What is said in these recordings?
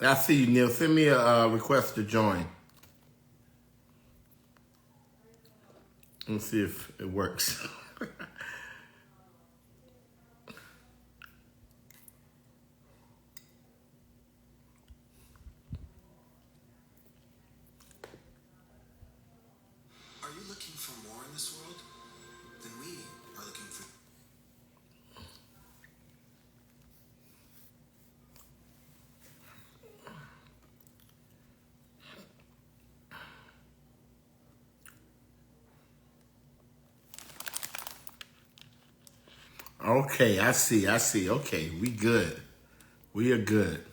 I see you, Neil. Send me a request to join. Let's see if it works. Are you looking for more in this world? Then we are looking for... Okay, I see. Okay, we good. We are good.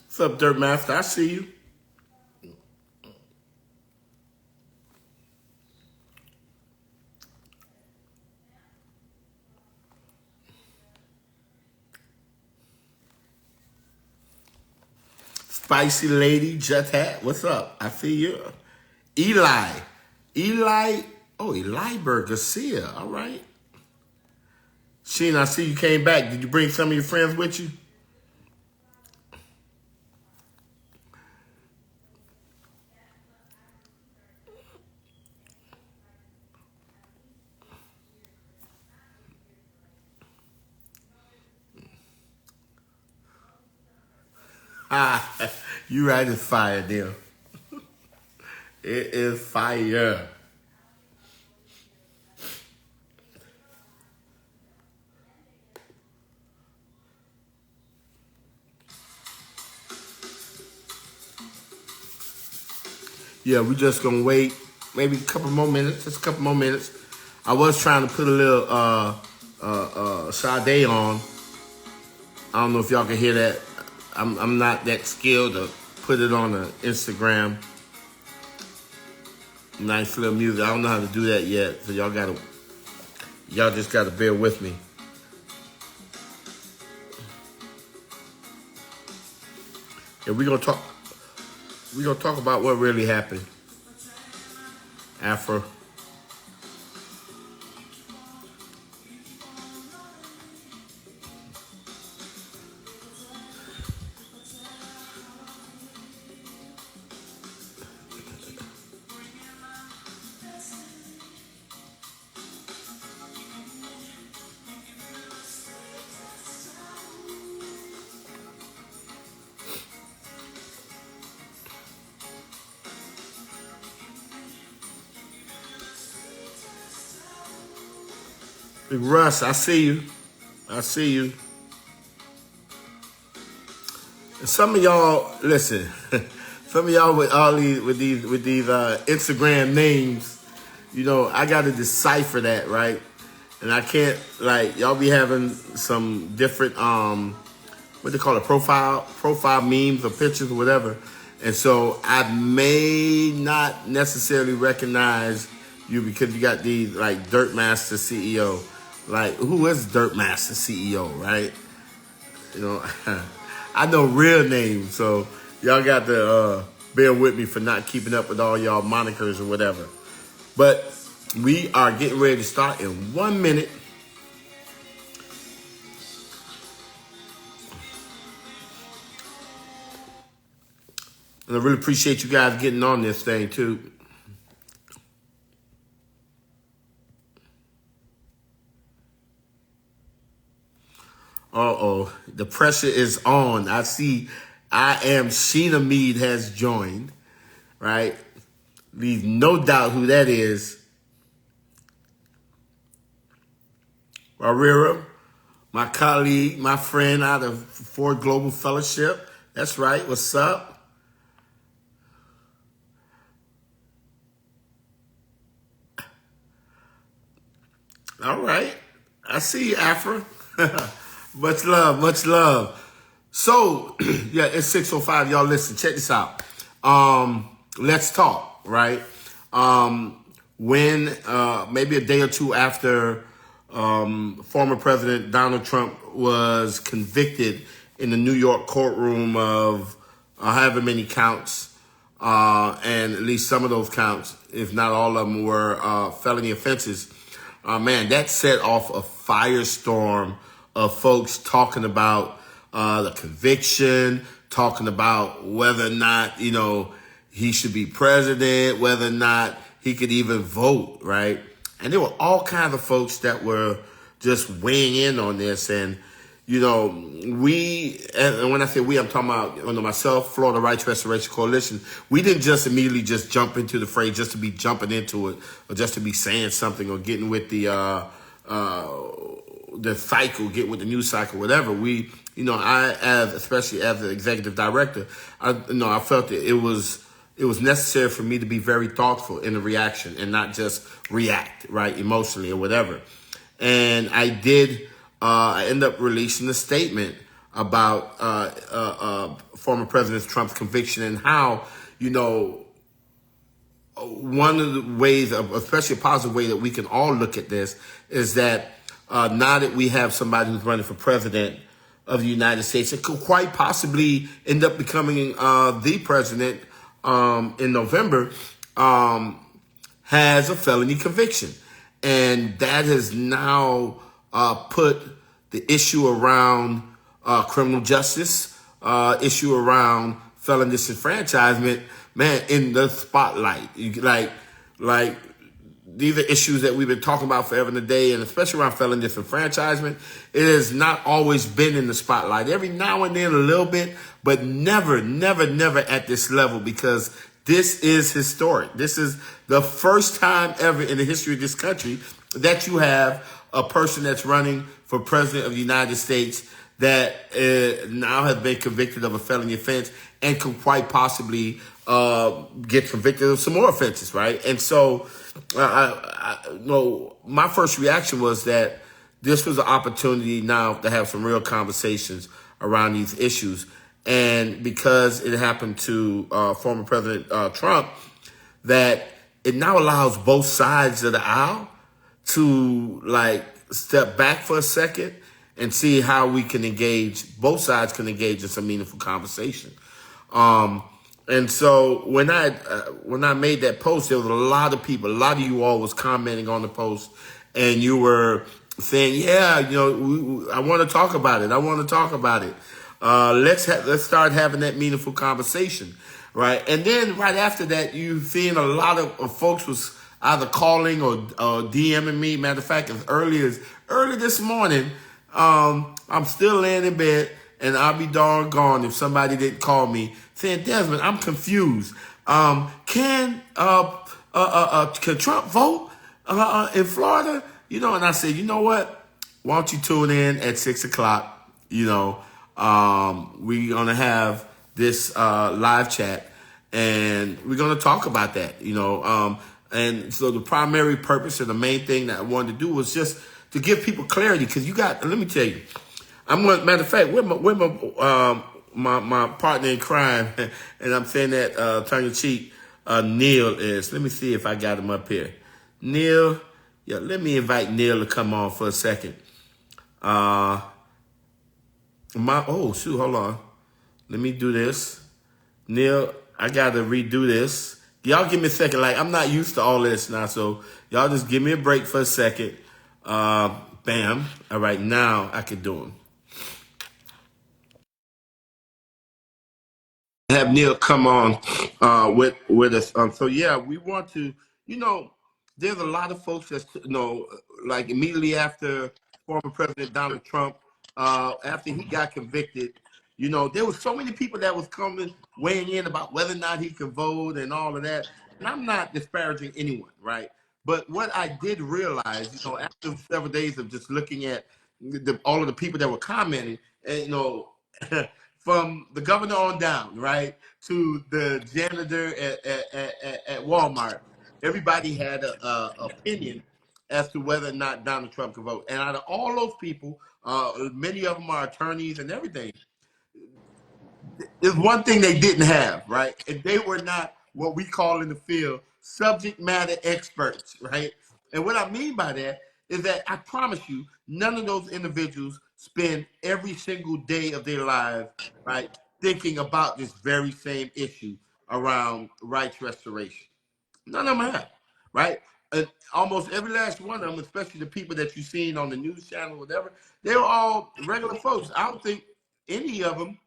What's up, Dirt Master? I see you. Spicy Lady, Jet Hat, what's up? I see you. Eli. Oh, Eli Garcia, all right. Sheen, I see you came back. Did you bring some of your friends with you? You right, it's fire, deal. It is fire. Yeah, we just gonna wait maybe a couple more minutes, just a couple more minutes. I was trying to put a little Sade on. I don't know if y'all can hear that. I'm not that skilled to put it on the Instagram. Nice little music. I don't know how to do that yet, so y'all just gotta bear with me. And we're gonna talk about what really happened. Afro. Big Russ, I see you. And some of y'all, listen, some of y'all with all these Instagram names, you know, I got to decipher that, right? And I can't, like, y'all be having some different, what they call it, profile memes or pictures or whatever. And so I may not necessarily recognize you because you got these, like, Dirt Master CEO. Like, who is Dirt Master CEO, right? You know, I know real names, so y'all got to bear with me for not keeping up with all y'all monikers or whatever. But we are getting ready to start in 1 minute. And I really appreciate you guys getting on this thing, too. Uh-oh, the pressure is on. I see Sheena Meade has joined, right? Leave no doubt who that is. Barrera, my colleague, my friend out of Ford Global Fellowship. That's right, what's up? All right, I see you, Afra. Much love. So, yeah, it's 6:05. Y'all listen, check this out. Let's talk, right? When maybe a day or two after former President Donald Trump was convicted in the New York courtroom of however many counts, and at least some of those counts, if not all of them, were felony offenses. Man, that set off a firestorm of folks talking about the conviction, talking about whether or not, he should be president, whether or not he could even vote, right? And there were all kinds of folks that were just weighing in on this. And, and when I say we, I'm talking about myself, Florida Rights Restoration Coalition. We didn't just immediately just jump into the fray just to be jumping into it or just to be saying something or getting with the cycle, get with the news cycle, whatever. Especially as the executive director, I felt that it was necessary for me to be very thoughtful in the reaction and not just react, right, emotionally or whatever. And I did end up releasing a statement about former President Trump's conviction and how, one of the ways, especially a positive way that we can all look at this is that now that we have somebody who's running for president of the United States, it could quite possibly end up becoming the president in November, has a felony conviction. And that has now put the issue around criminal justice, issue around felon disenfranchisement, man, in the spotlight. Like these are issues that we've been talking about forever and a day, and especially around felon disenfranchisement. It has not always been in the spotlight. Every now and then a little bit, but never at this level, because this is historic. This is the first time ever in the history of this country that you have a person that's running for president of the United States that now has been convicted of a felony offense and could quite possibly get convicted of some more offenses, right? And so, my first reaction was that this was an opportunity now to have some real conversations around these issues. And because it happened to former President Trump, that it now allows both sides of the aisle to step back for a second and see how we can engage, both sides can engage in some meaningful conversation. And so when I made that post, there was a lot of people, a lot of you all was commenting on the post, and you were saying, yeah, I want to talk about it. I want to talk about it. Let's start having that meaningful conversation, right? And then right after that, you've seen a lot of folks was either calling or DMing me. Matter of fact, as early this morning, I'm still laying in bed, and I'll be darn gone if somebody didn't call me saying, Desmond, I'm confused. Can Trump vote in Florida? And I said, you know what? Why don't you tune in at 6:00? We're gonna have this live chat, and we're gonna talk about that. And so the primary purpose and the main thing that I wanted to do was just to give people clarity, because let me tell you, matter of fact, where my partner in crime, and I'm saying that tongue in cheek, Neil is. Let me see if I got him up here. Neil, yeah, let me invite Neil to come on for a second. Hold on. Let me do this. Neil, I gotta redo this. Y'all give me a second. I'm not used to all this now, so y'all just give me a break for a second. Bam. All right, now I can do them. Have Neil come on with us. So yeah, we want to, there's a lot of folks that, immediately after former President Donald Trump, after he got convicted, there was so many people that was coming, weighing in about whether or not he could vote and all of that. And I'm not disparaging anyone, right? But what I did realize, after several days of just looking at all of the people that were commenting, and, from the governor on down, right, to the janitor at Walmart, everybody had a opinion as to whether or not Donald Trump could vote. And out of all those people, many of them are attorneys and everything. There's one thing they didn't have, right? And they were not what we call in the field subject matter experts, right? And what I mean by that is that I promise you, none of those individuals spend every single day of their lives, right, thinking about this very same issue around rights restoration. None of them have, right? And almost every last one of them, especially the people that you've seen on the news channel, whatever, they were all regular folks. I don't think any of them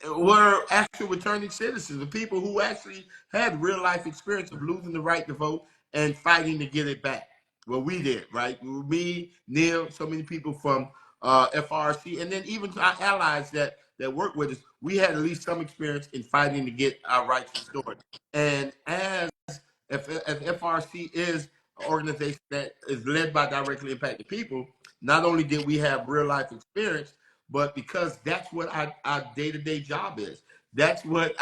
were actual returning citizens, the people who actually had real life experience of losing the right to vote and fighting to get it back. Well, we did, right? Me, Neil, so many people from FRC, and then even our allies that work with us, we had at least some experience in fighting to get our rights restored. And as FRC is an organization that is led by directly impacted people, not only did we have real life experience, but because that's what our day-to-day job is. That's what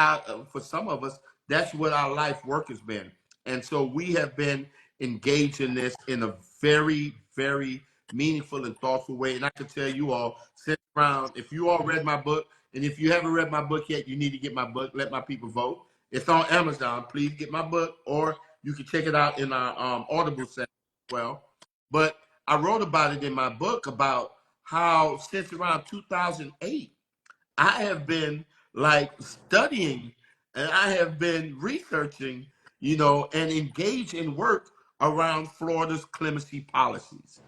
for some of us, that's what our life work has been. And so we have been engaged in this in a very, very meaningful and thoughtful way. And I can tell you all, sit around, if you all read my book, and if you haven't read my book yet, you need to get my book, Let My People Vote. It's on Amazon. Please get my book, or you can check it out in our Audible section as well. But I wrote about it in my book about how since around 2008, I have been like studying and I have been researching, and engaged in work around Florida's clemency policies,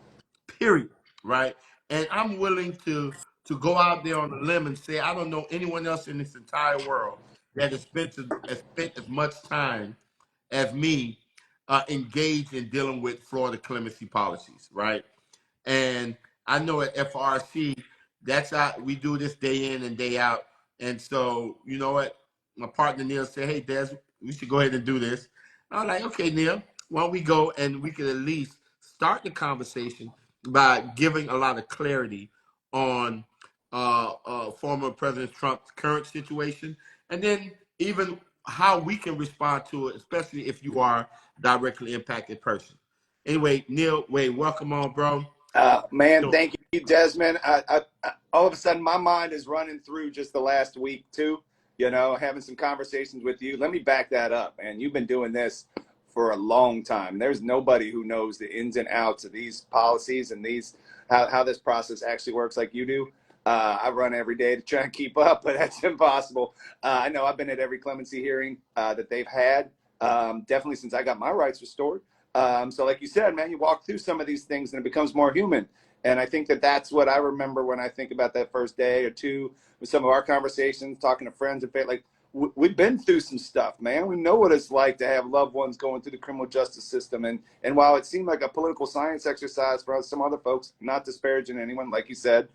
period, right? And I'm willing to go out there on a limb and say I don't know anyone else in this entire world that has spent as much time as me engaged in dealing with Florida clemency policies, right? And I know at FRC, that's how we do this day in and day out. And so, you know what? My partner Neil said, "Hey, Des, we should go ahead and do this." I was like, "Okay, Neil, why don't we go and we could at least start the conversation by giving a lot of clarity on former President Trump's current situation, and then even how we can respond to it, especially if you are a directly impacted person." Anyway, Neil, Wade, welcome on, bro. Man, thank you, Desmond. All of a sudden, my mind is running through just the last week, too, having some conversations with you. Let me back that up. And you've been doing this for a long time. There's nobody who knows the ins and outs of these policies and how this process actually works like you do. I run every day to try and keep up, but that's impossible. I know I've been at every clemency hearing that they've had, definitely since I got my rights restored. So like you said, man, you walk through some of these things and it becomes more human. And I think that's what I remember when I think about that first day or two with some of our conversations, talking to friends and like we've been through some stuff, man. We know what it's like to have loved ones going through the criminal justice system. And while it seemed like a political science exercise for some other folks, not disparaging anyone, like you said,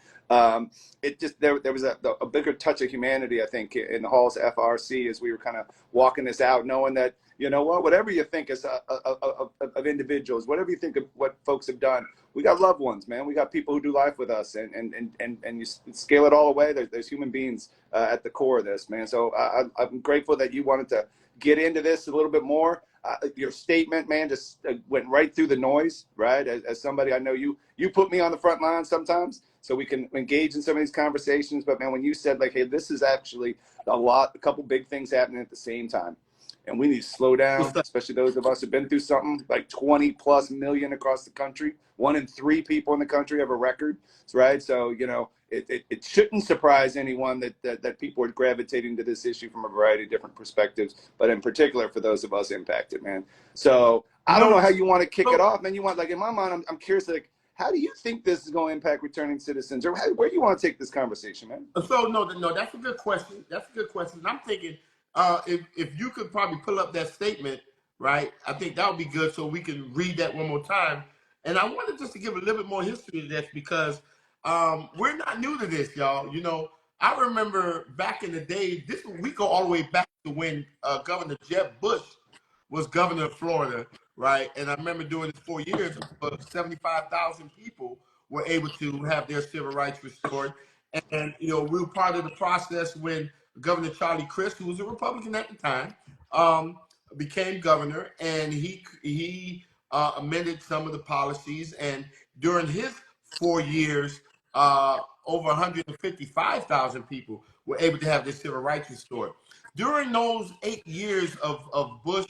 it just there was a bigger touch of humanity, I think, in the halls of FRC as we were kind of walking this out, knowing that, you know what, whatever you think of individuals, whatever you think of what folks have done, we got loved ones, man. We got people who do life with us, and you scale it all away. There's human beings at the core of this, man. So I'm grateful that you wanted to get into this a little bit more. Your statement, man, just went right through the noise, right? As somebody, I know you put me on the front line sometimes so we can engage in some of these conversations. But man, when you said like, hey, this is actually a couple big things happening at the same time. And we need to slow down, especially those of us who've been through something like 20 plus million across the country. 1 in 3 people in the country have a record, right? So, it shouldn't surprise anyone that people are gravitating to this issue from a variety of different perspectives, but in particular for those of us impacted, man. So I don't know how you want to kick it off, man. You want, like, in my mind, I'm curious, like, how do you think this is going to impact returning citizens, or where do you want to take this conversation, man? So no, that's a good question. That's a good question. I'm thinking if you could probably pull up that statement, right? I think that would be good so we can read that one more time. And I wanted just to give a little bit more history to this because we're not new to this, y'all. I remember back in the day, we go all the way back to when Governor Jeb Bush was governor of Florida, right? And I remember during his 4 years, 75,000 people were able to have their civil rights restored. And, we were part of the process when Governor Charlie Crist, who was a Republican at the time, became governor, and he amended some of the policies. And during his 4 years, over 155,000 people were able to have their civil rights restored. During those 8 years of Bush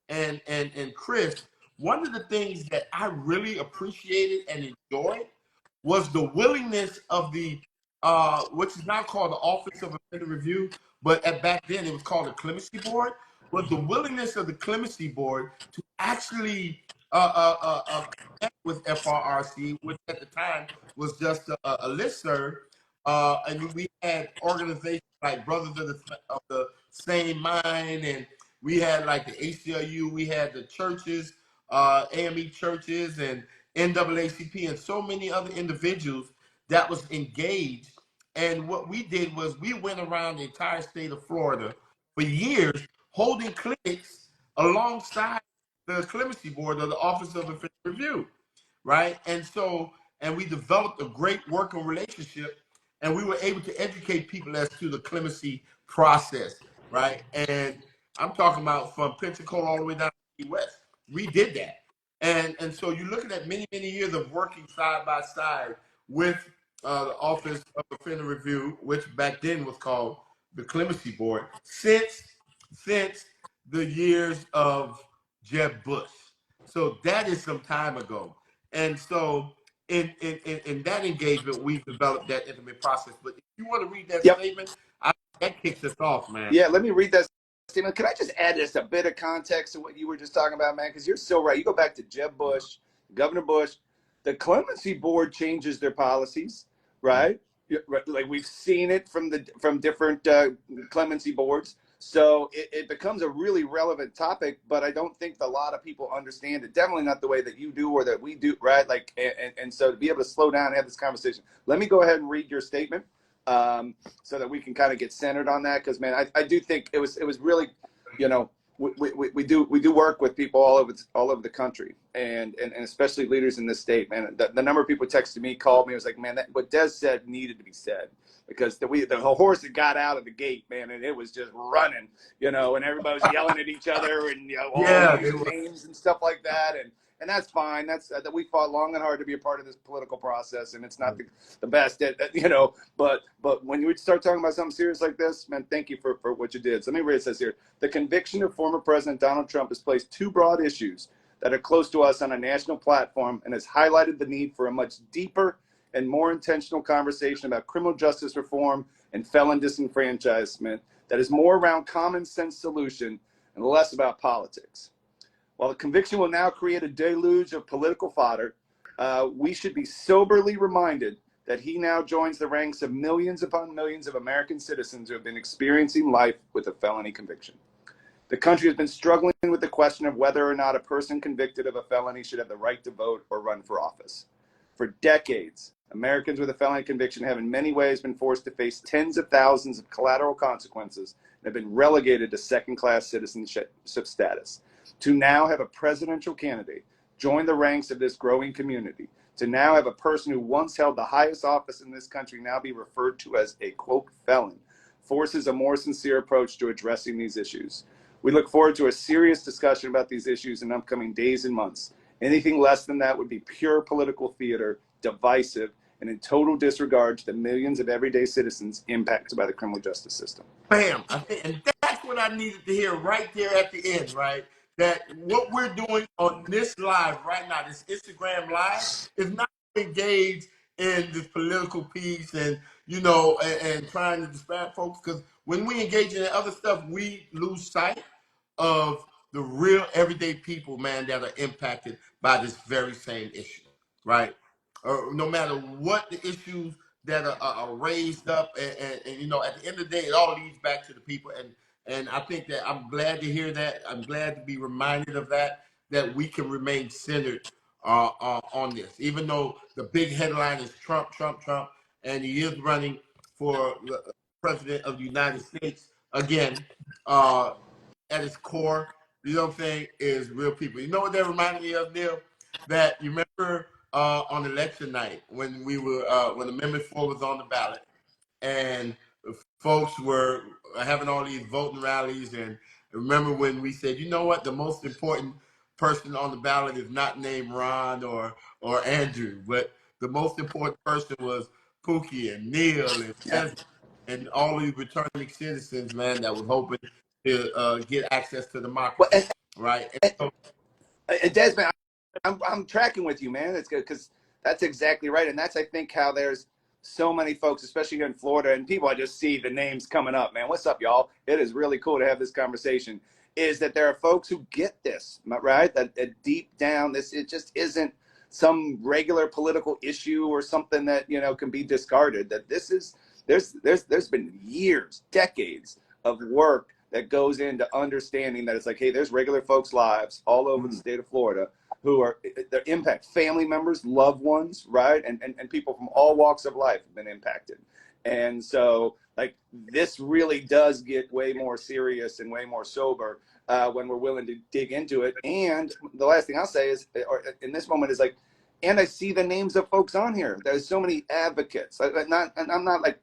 and Chris, one of the things that I really appreciated and enjoyed was the willingness of the which is now called the Office of Appellate Review, but back then it was called a clemency board, was the willingness of the clemency board to actually connect with FRRC, which at the time was just a listserv. And we had organizations like Brothers of the Same Mind, and we had like the ACLU, we had the churches, AME churches, and NAACP, and so many other individuals that was engaged. And what we did was we went around the entire state of Florida for years holding clinics alongside the clemency board of the Office of Offender Review, right? And so, and we developed a great working relationship, and we were able to educate people as to the clemency process, right? And I'm talking about from Pensacola all the way down to Key West. We did that. And so you're looking at many, many years of working side by side with the Office of Offender Review, which back then was called the Clemency Board, since the years of Jeb Bush. So that is some time ago. And so in that engagement, we've developed that intimate process. But if you want to read that Yep. statement, that kicks us off, man. Yeah, let me read that statement. Can I just add just a bit of context to what you were just talking about, man? Because you're so right. You go back to Jeb Bush, Governor Bush, the clemency board changes their policies, right? Like we've seen it from different clemency boards. So it becomes a really relevant topic, but I don't think a lot of people understand it. Definitely not the way that you do or that we do, right? Like, and so to be able to slow down and have this conversation, let me go ahead and read your statement. So that we can kind of get centered on that, because man, I do think it was really, you know, we do work with people all over the country, and especially leaders in this state, man. The number of people texted me, called me, was like, man, what Des said needed to be said, because the horse that got out of the gate, man, and it was just running, you know, and everybody was yelling at each other, and you know, all these names and stuff like that, and that's fine. That's that we fought long and hard to be a part of this political process, and it's not the best, you know. But when you start talking about something serious like this, man, thank you for what you did. So let me read what it says here. The conviction of former President Donald Trump has placed two broad issues that are close to us on a national platform, and has highlighted the need for a much deeper and more intentional conversation about criminal justice reform and felon disenfranchisement that is more around common sense solution and less about politics. While the conviction will now create a deluge of political fodder, we should be soberly reminded that he now joins the ranks of millions upon millions of American citizens who have been experiencing life with a felony conviction. The country has been struggling with the question of whether or not a person convicted of a felony should have the right to vote or run for office. For decades, Americans with a felony conviction have in many ways been forced to face tens of thousands of collateral consequences and have been relegated to second-class citizenship status. To now have a presidential candidate join the ranks of this growing community, to now have a person who once held the highest office in this country now be referred to as a, quote, felon, forces a more sincere approach to addressing these issues. We look forward to a serious discussion about these issues in upcoming days and months. Anything less than that would be pure political theater, divisive, and in total disregard to the millions of everyday citizens impacted by the criminal justice system. Bam. And that's what I needed to hear right there at the end, right? That what we're doing on this live right now, this Instagram live, is not to engage in this political piece and, you know, and trying to distract folks. Because when we engage in other stuff, we lose sight of the real everyday people, man, that are impacted by this very same issue, right? No matter what the issues that are raised up, and you know, at the end of the day, it all leads back to the people, and I think that I'm glad to hear that. I'm glad to be reminded of that, that we can remain centered on this, even though the big headline is Trump, Trump, Trump, and he is running for the president of the United States again. At its core, you know what I'm saying, is real people. You know what that reminded me of, Neil? That you remember on election night when we were when Amendment 4 was on the ballot, and folks were having all these voting rallies, and remember when we said, you know what, the most important person on the ballot is not named Ron or Andrew, but the most important person was Pookie and Neil and Desmond and all these returning citizens, man, that was hoping to get access to Well, democracy, right? And so, Desmond, I'm tracking with you, man. It's good because that's exactly right, and that's, I think, how there's so many folks, especially here in Florida, and people, I just see the names coming up, man. What's up, y'all? It is really cool to have this conversation. Is that there are folks who get this, right? That deep down, it just isn't some regular political issue or something that, you know, can be discarded. That this is, there's been years, decades of work that goes into understanding that it's like, hey, there's regular folks' lives all over the state of Florida who are, their impact, family members, loved ones, right? And people from all walks of life have been impacted. And so, like, this really does get way more serious and way more sober when we're willing to dig into it. And the last thing I'll say is, or in this moment, is like, and I see the names of folks on here. There's so many advocates. And I'm not like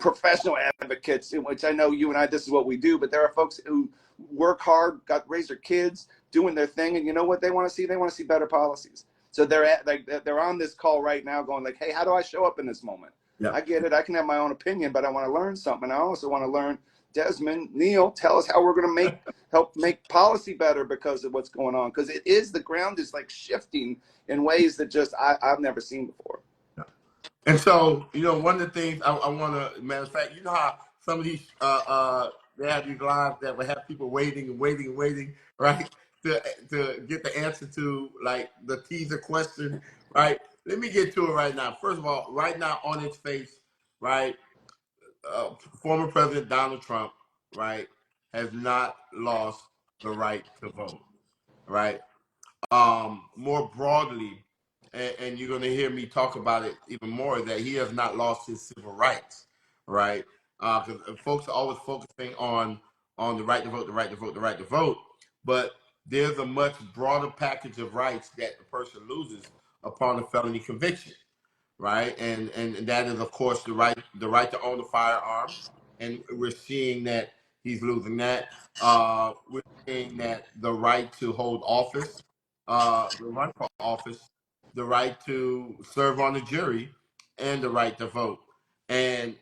professional advocates, which I know you and I, this is what we do, but there are folks who work hard, raise their kids, doing their thing, and you know what they want to see? They want to see better policies. So they're on this call right now going like, hey, how do I show up in this moment? Yep. I get it. I can have my own opinion, but I want to learn something. I also want to learn, Desmond, Neil, tell us how we're going to help make policy better because of what's going on. Because it is, the ground is like shifting in ways that just I've never seen before. And so, you know, one of the things I want to, matter of fact, you know how some of these, they have these lives that will have people waiting, right, to get the answer to, like, the teaser question, right? Let me get to it right now. First of all, right now on its face, right, former President Donald Trump, right, has not lost the right to vote, right? More broadly, and you're going to hear me talk about it even more, that he has not lost his civil rights, right? Because folks are always focusing on the right to vote, the right to vote, the right to vote, but there's a much broader package of rights that the person loses upon a felony conviction, right? And that is, of course, the right to own a firearm, and we're seeing that he's losing that. We're seeing that the right to hold office, the run for office, the right to serve on a jury, and the right to vote. And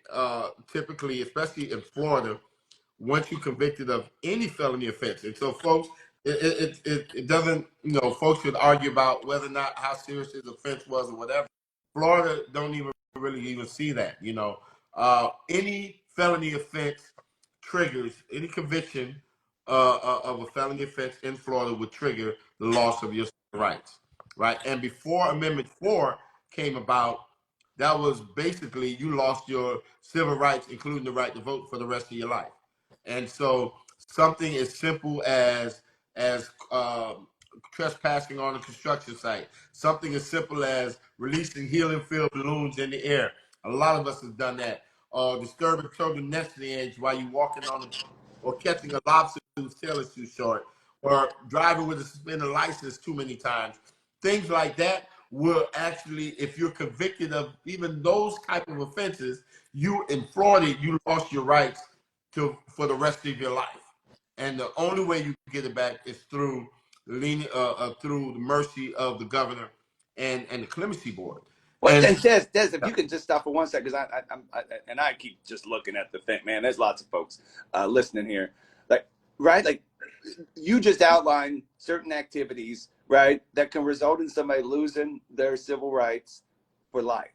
typically, especially in Florida, once you're convicted of any felony offense, and so folks, it doesn't, you know, folks should argue about whether or not how serious his offense was or whatever. Florida don't even really even see that, you know. Any felony offense triggers, any conviction of a felony offense in Florida would trigger the loss of your civil rights, right? And before Amendment 4 came about, that was basically you lost your civil rights, including the right to vote, for the rest of your life. And so something as simple as trespassing on a construction site, something as simple as releasing helium filled balloons in the air. A lot of us have done that. Disturbing children nesting eggs while you're walking on the, or catching a lobster whose tail is too short, or driving with a suspended license too many times. Things like that will actually, if you're convicted of even those type of offenses, you in Florida, you lost your rights for the rest of your life. And the only way you get it back is through through the mercy of the governor and the clemency board. Well, and Des, if you can just stop for 1 second, because I keep just looking at the thing, man. There's lots of folks listening here, like, right, like you just outlined certain activities, right, that can result in somebody losing their civil rights for life,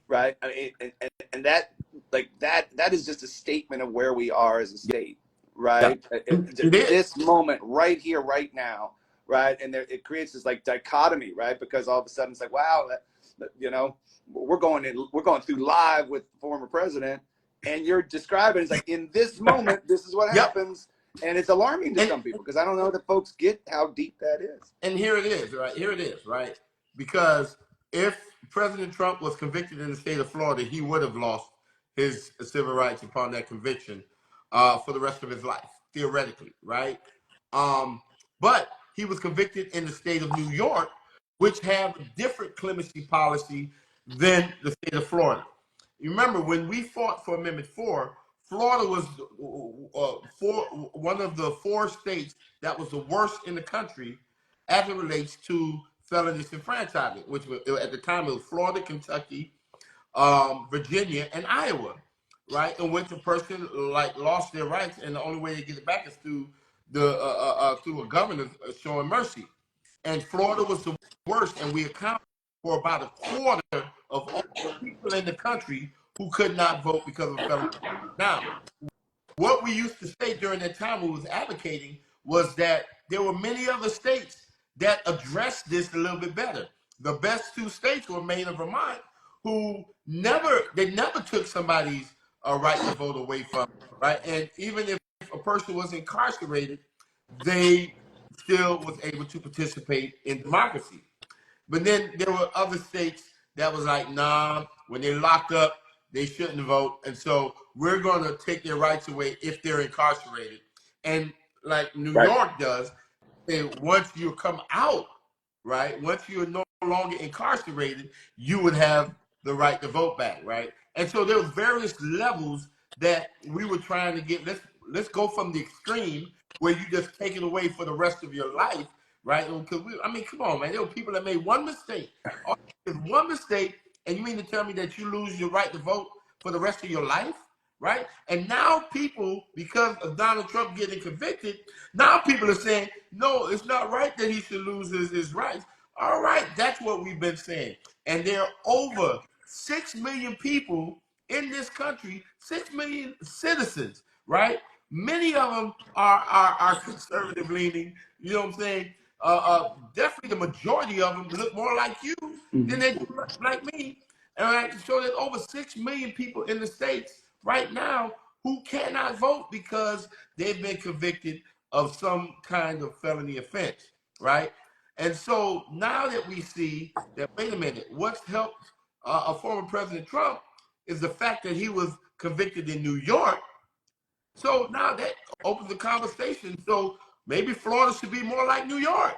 right? I mean, and that, like, that is just a statement of where we are as a state, right? This moment, right here, right now, right, and there, it creates this like dichotomy, right? Because all of a sudden it's like, wow, you know, we're going through live with the former president, and you're describing it's like, in this moment, this is what happens. And it's alarming to some people because I don't know that folks get how deep that is. And here it is, right? Because if President Trump was convicted in the state of Florida, he would have lost his civil rights upon that conviction for the rest of his life, theoretically, right? But he was convicted in the state of New York, which have a different clemency policy than the state of Florida. You remember when we fought for Amendment 4, Florida was one of the 4 states that was the worst in the country as it relates to felon disenfranchisement, which was, at the time, it was Florida, Kentucky, Virginia, and Iowa, right? In which a person like lost their rights, and the only way to get it back is through through a governor showing mercy. And Florida was the worst, and we accounted for about a quarter of all people in the country who could not vote because of a felony. Now, what we used to say during that time we was advocating was that there were many other states that addressed this a little bit better. The best two states were Maine and Vermont, who never took somebody's right to vote away from, right? And even if a person was incarcerated, they still was able to participate in democracy. But then there were other states that was like, nah, when they locked up, they shouldn't vote. And so we're going to take their rights away if they're incarcerated. And like New Right. York does, and once you come out, right, once you're no longer incarcerated, you would have the right to vote back, right? And so there was various levels that we were trying to get. Let's go from the extreme where you just take it away for the rest of your life, right? Because I mean, come on, man. There were people that made one mistake. One mistake, and you mean to tell me that you lose your right to vote for the rest of your life, right? And now people, because of Donald Trump getting convicted, now people are saying, no, it's not right that he should lose his rights. All right, that's what we've been saying. And there are over 6 million people in this country, 6 million citizens, right? Many of them are conservative leaning, you know what I'm saying? Definitely the majority of them look more like you than they do like me. And I can show that over 6 million people in the States right now who cannot vote because they've been convicted of some kind of felony offense, right? And so now that we see that, wait a minute, what's helped a former President Trump is the fact that he was convicted in New York. So now that opens the conversation. So maybe Florida should be more like New York,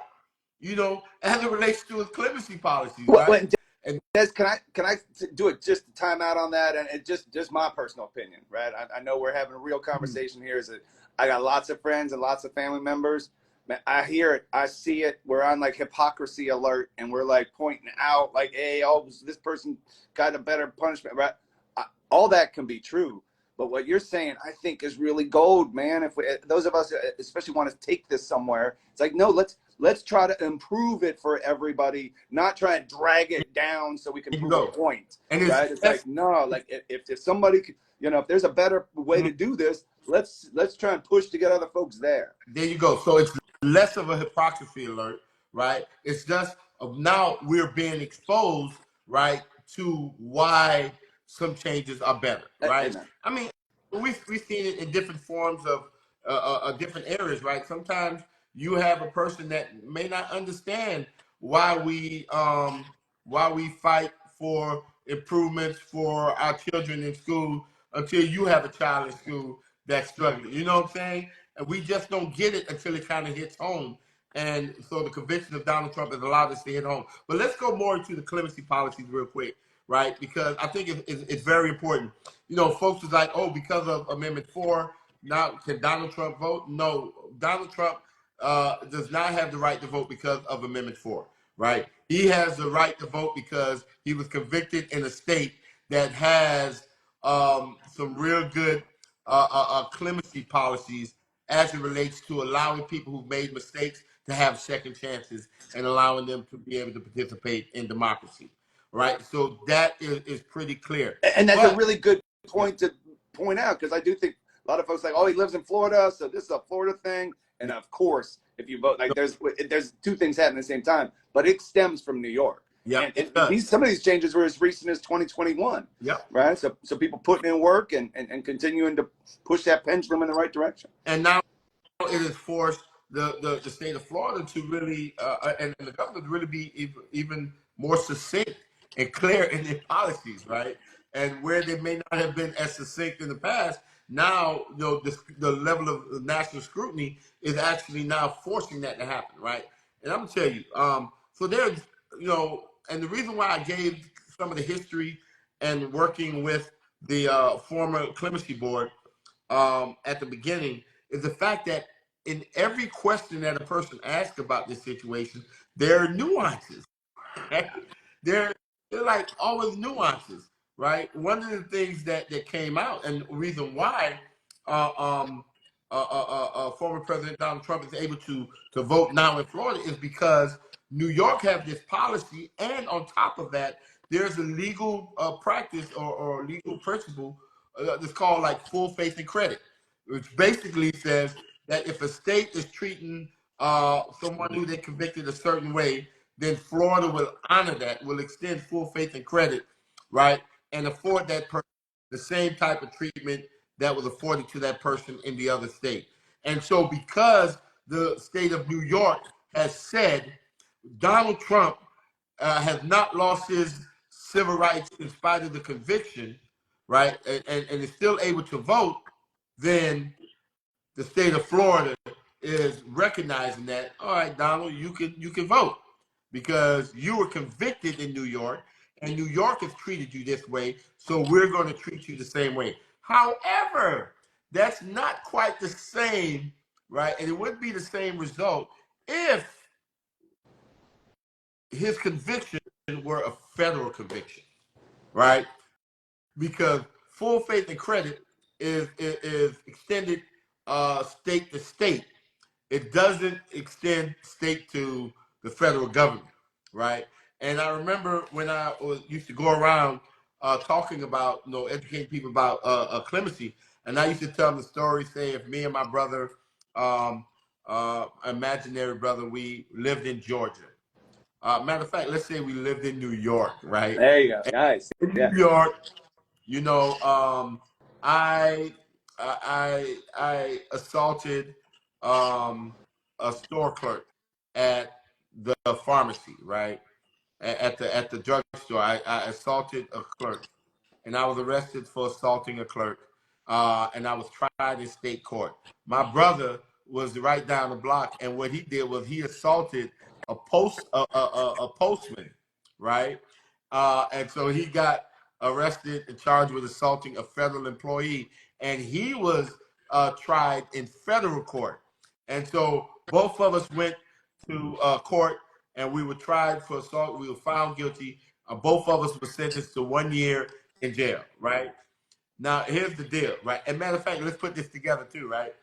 you know, as it relates to its clemency policies, right? And Des, can I do it just a time out on that? And it just my personal opinion, right? I know we're having a real conversation here. Is that I got lots of friends and lots of family members. Man, I hear it, I see it. We're on like hypocrisy alert, and we're like pointing out, like, hey, oh, this person got a better punishment, right? All that can be true, but what you're saying, I think, is really gold, man. If those of us, especially, want to take this somewhere, it's like, no, let's try to improve it for everybody, not try and drag it down so we can prove a point, and right? It's like, no, like if somebody could, you know, if there's a better way to do this, let's try and push to get other folks there. There you go. So it's less of a hypocrisy alert, right? It's just now we're being exposed, right, to why some changes are better, right? Amen. I mean, we've seen it in different forms of different areas, right? Sometimes you have a person that may not understand why we fight for improvements for our children in school until you have a child in school that's struggling. You know what I'm saying? And we just don't get it until it kind of hits home. And so the conviction of Donald Trump has allowed us to hit home. But let's go more into the clemency policies real quick, right? Because I think it's very important. You know, folks is like, oh, because of Amendment 4, now can Donald Trump vote? No, Donald Trump does not have the right to vote because of Amendment 4, right? He has the right to vote because he was convicted in a state that has some real good clemency policies as it relates to allowing people who've made mistakes to have second chances and allowing them to be able to participate in democracy, right? So that is pretty clear. And that's a really good point to point out, because I do think a lot of folks like, oh, he lives in Florida, so this is a Florida thing. And of course, if you vote, like there's two things happening at the same time, but it stems from New York. Yeah, and some of these changes were as recent as 2021. Yeah, right. So people putting in work and continuing to push that pendulum in the right direction. And now it has forced the state of Florida to really and the government to really be even more succinct and clear in their policies, right? And where they may not have been as succinct in the past, now you know the level of national scrutiny is actually now forcing that to happen, right? And I'm gonna tell you, so there's you know, and the reason why I gave some of the history and working with the former clemency board at the beginning is the fact that in every question that a person asks about this situation, there are nuances. Right? They're like always nuances, right? One of the things that came out, and the reason why former President Donald Trump is able to vote now in Florida is because New York have this policy, and on top of that, there's a legal practice or legal principle that's called like full faith and credit, which basically says that if a state is treating someone who they convicted a certain way, then Florida will honor that, will extend full faith and credit, right, and afford that person the same type of treatment that was afforded to that person in the other state. And so because the state of New York has said Donald Trump has not lost his civil rights in spite of the conviction, right, and is still able to vote, then the state of Florida is recognizing that, all right, Donald, you can vote because you were convicted in New York, and New York has treated you this way, so we're going to treat you the same way. However, that's not quite the same, right? And it wouldn't be the same result if his conviction were a federal conviction, right? Because full faith and credit is extended state to state. It doesn't extend state to the federal government, right? And I remember when I used to go around talking about, educating people about clemency, and I used to tell them the story, say if me and my brother, imaginary brother, we lived in Georgia. Matter of fact, let's say we lived in New York, right? There you go. And Nice. in Yeah. New York, I I assaulted a store clerk at the pharmacy, right? At the drugstore. I assaulted a clerk, and I was arrested for assaulting a clerk, and I was tried in state court. My brother was right down the block, and what he did was he assaulted a postman, right? And so he got arrested and charged with assaulting a federal employee, and he was tried in federal court. And so both of us went to court, and we were tried for assault. We were found guilty. Both of us were sentenced to 1 year in jail, right? Now, here's the deal, right? And matter of fact, let's put this together too, right?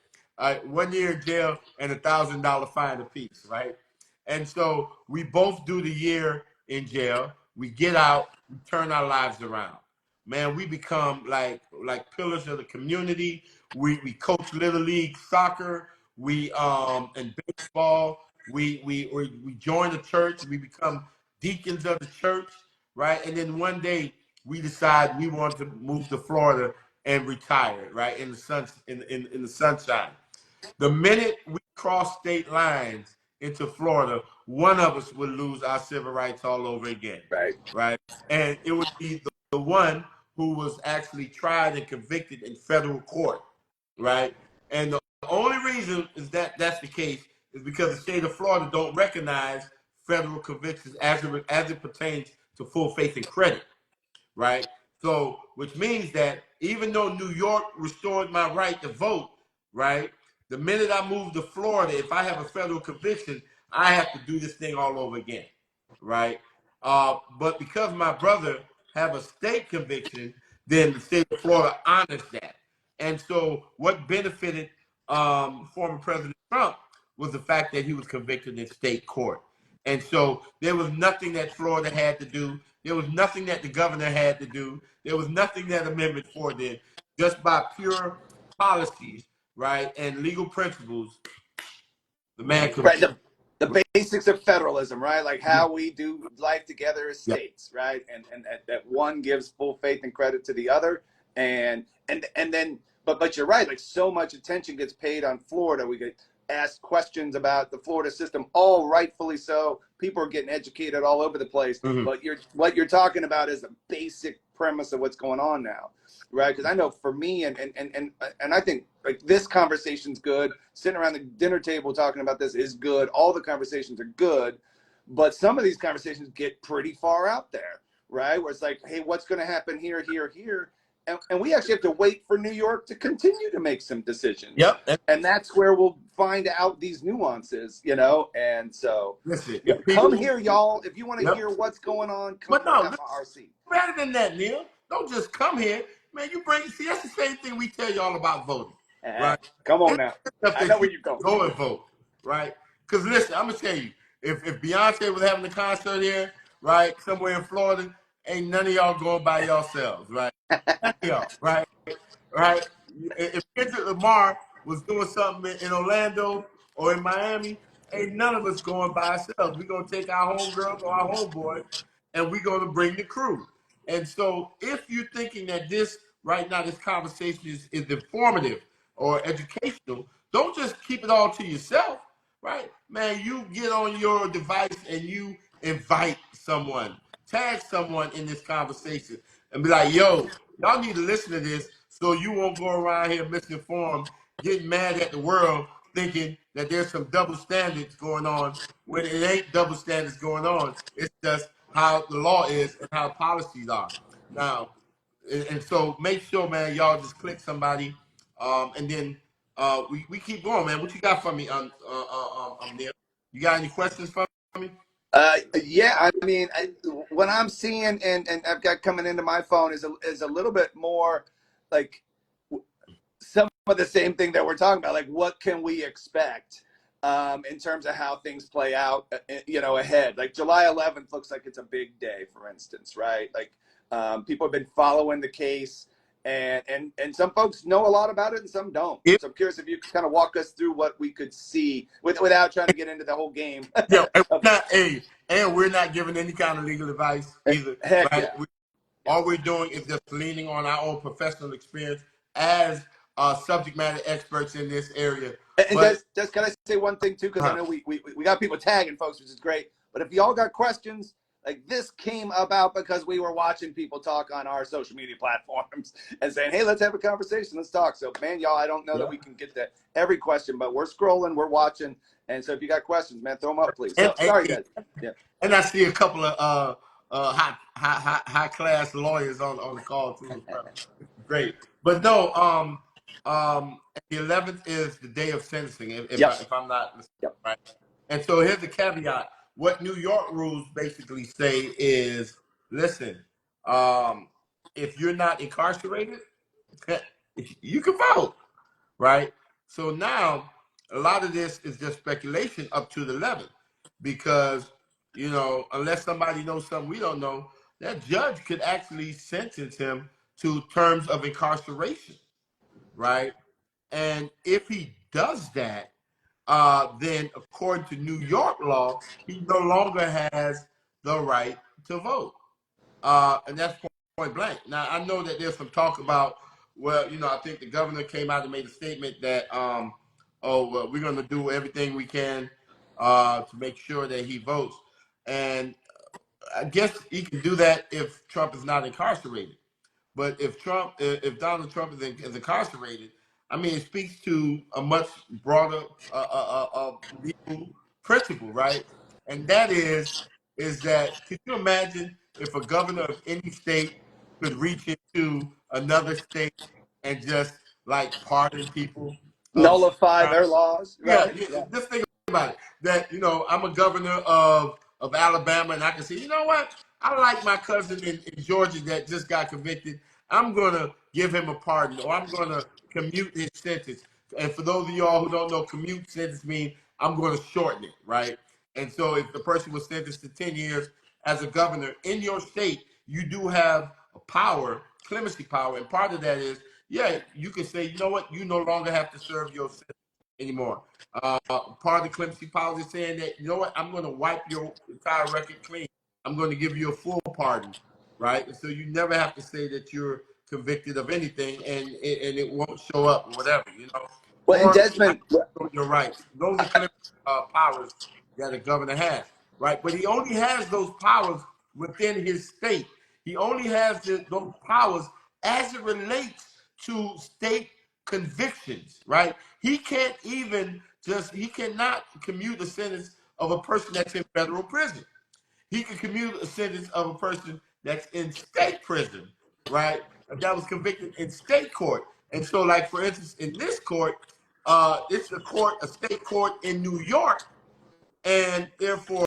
1 year in jail and $1,000 fine apiece, right? And so we both do the year in jail. We get out, we turn our lives around. Man, we become like pillars of the community. We coach little league soccer. We and baseball. We join the church. We become deacons of the church, right? And then one day we decide we want to move to Florida and retire, right? In the sunshine. The minute we cross state lines into Florida, one of us would lose our civil rights all over again, Right. right? And it would be the one who was actually tried and convicted in federal court, right? And the only reason is that that's the case is because the state of Florida don't recognize federal convictions as it pertains to full faith and credit, right? So, which means that even though New York restored my right to vote, right? The minute I move to Florida, if I have a federal conviction, I have to do this thing all over again, right? But because my brother have a state conviction, then the state of Florida honors that. And so what benefited former President Trump was the fact that he was convicted in state court. And so there was nothing that Florida had to do. There was nothing that the governor had to do. There was nothing that Amendment 4 did. Just by pure policies, right, and legal principles, the man could. Right. The basics of federalism, right? Like how we do life together as Yeah. states, right? And that one gives full faith and credit to the other. And then but you're right, like so much attention gets paid on Florida. We get asked questions about the Florida system, all rightfully so. People are getting educated all over the place. Mhm. But what you're talking about is the basic premise of what's going on now, right? Because I know for me, and I think like this conversation's good. Sitting around the dinner table talking about this is good. All the conversations are good, but some of these conversations get pretty far out there, right? Where it's like, hey, what's going to happen here, here, here? And we actually have to wait for New York to continue to make some decisions. Yep. And that's where we'll find out these nuances, you know? And so Listen, come here, y'all. If you want to Yep. hear what's going on, come But no, have my RC. better than that, Neil. Don't just come here, man. See, that's the same thing we tell y'all about voting, right? Come on now. I know where you're going. Go and vote, right? Because listen, I'm gonna tell you, if Beyonce was having a concert here, right, somewhere in Florida, ain't none of y'all going by yourselves, right? None of y'all, right? Right? If Kendrick Lamar was doing something in Orlando or in Miami, ain't none of us going by ourselves. We're gonna take our homegirls or our homeboys, and we're gonna bring the crew. And so, if you're thinking that this right now, this conversation is informative or educational, don't just keep it all to yourself, right? Man, you get on your device and you invite someone, tag someone in this conversation, and be like, yo, y'all need to listen to this so you won't go around here misinformed, getting mad at the world, thinking that there's some double standards going on when it ain't double standards going on. It's just how the law is and how policies are. Now, and so make sure, man, y'all just click somebody, and then we keep going, man. What you got for me, Neil? You got any questions for me? Yeah, I mean, what I'm seeing and I've got coming into my phone is a little bit more like some of the same thing that we're talking about. Like, what can we expect in terms of how things play out, ahead? Like July 11th looks like it's a big day, for instance, right? Like people have been following the case. And some folks know a lot about it and some don't. If, So I'm curious if you could kind of walk us through what we could see without trying to get into the whole game. yeah, and we're not giving any kind of legal advice either, Heck right? yeah. All we're doing is just leaning on our own professional experience as subject matter experts in this area. And But just can I say one thing too? Because I know we got people tagging folks, which is great. But if y'all got questions, like this came about because we were watching people talk on our social media platforms and saying, "Hey, let's have a conversation, let's talk." So, man, y'all, I don't know that we can get to every question, but we're scrolling, we're watching, and so if you got questions, man, throw them up, please. So, sorry, guys. Yeah. And I see a couple of high class lawyers on the call too. Great, but no, the 11th is the day of sentencing, Yep. if I'm not mistaken, Yep. right? And so here's the caveat: what New York rules basically say is, listen, if you're not incarcerated, you can vote, right? So now a lot of this is just speculation up to the 11th, because unless somebody knows something we don't know, that judge could actually sentence him to terms of incarceration, right? And if he does that, then according to New York law, he no longer has the right to vote. And that's point blank. Now, I know that there's some talk about, well, I think the governor came out and made a statement that, well, we're going to do everything we can to make sure that he votes. And I guess he can do that if Trump is not incarcerated. But if Donald Trump is incarcerated, I mean, it speaks to a much broader legal principle, right? And that is that, could you imagine if a governor of any state could reach into another state and just like pardon people of Nullify crime? their laws, Yeah, right? Yeah. just think about it. That I'm a governor of Alabama, and I can say, you know what? I like my cousin in Georgia that just got convicted. I'm gonna give him a pardon, or I'm gonna commute his sentence. And for those of y'all who don't know, commute sentence means I'm gonna shorten it, right? And so, if the person was sentenced to 10 years as a governor in your state, you do have a power, clemency power, and part of that is, yeah, you can say, you know what? You no longer have to serve your sentence anymore. Part of the clemency policy is saying that, you know what, I'm going to wipe your entire record clean. I'm going to give you a full pardon, right? And so you never have to say that you're convicted of anything, and it won't show up or whatever, Well, and Or Desmond, your rights. Those are clemency powers that a governor has, right? But he only has those powers within his state. He only has those powers as it relates to state convictions, right? He cannot commute the sentence of a person that's in federal prison. He can commute a sentence of a person that's in state prison, right? That was convicted in state court. And so, like, for instance, in this court, it's a state court in New York, and therefore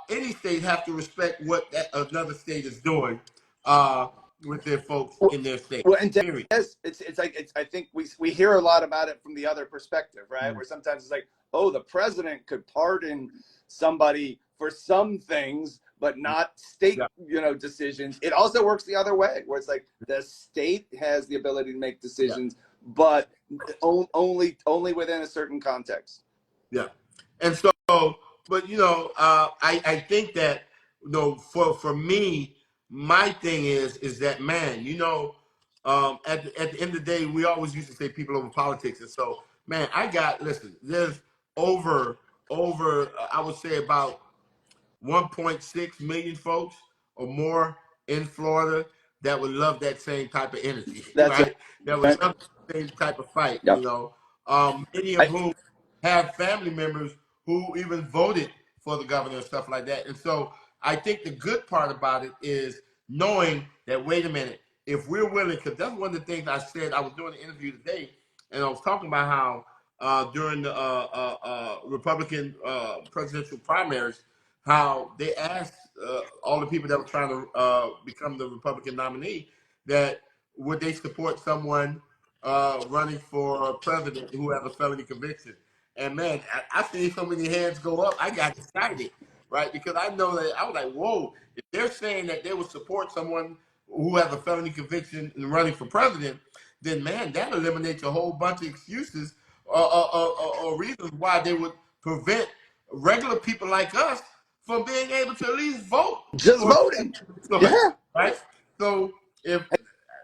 any state have to respect what another state is doing. with their folks Well, in their state. well, and Period. it's like I think we hear a lot about it from the other perspective, right? Mm. Where sometimes it's like, oh, the president could pardon somebody for some things, but not state, Yeah. decisions. It also works the other way, where it's like the state has the ability to make Yeah. decisions, but only within a certain context. Yeah. And so, but I think that for me, my thing is that, man, at the end of the day, we always used to say people over politics, and so, man, listen, there's over I would say about 1.6 million folks or more in Florida that would love that same type of energy, That's right? That would right. love the same type of fight, Yep. Many of whom have family members who even voted for the governor and stuff like that. And so I think the good part about it is knowing that, wait a minute, if we're willing, because that's one of the things I said. I was doing an interview today, and I was talking about how during the Republican presidential primaries, how they asked all the people that were trying to become the Republican nominee that would they support someone running for president who has a felony conviction. And man, I seen so many hands go up, I got excited, right? Because I know that I was like, whoa, if they're saying that they would support someone who has a felony conviction and running for president, then man, that eliminates a whole bunch of excuses or reasons why they would prevent regular people like us from being able to at least vote Just for voting. somebody, Yeah. right? So if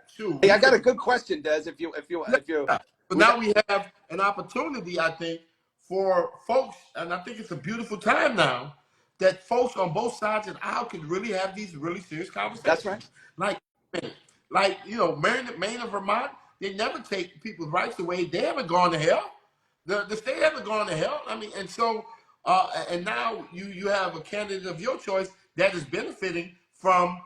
shoot, Hey, we I got could, a good question, Des. If you yeah. So with now that, we have an opportunity, I think, for folks, and I think it's a beautiful time now that folks on both sides of the aisle can really have these really serious that's right. conversations. Like, man, Maine and Vermont, they never take people's rights away. They haven't gone to hell. The state hasn't gone to hell. I mean, and so and now you have a candidate of your choice that is benefiting from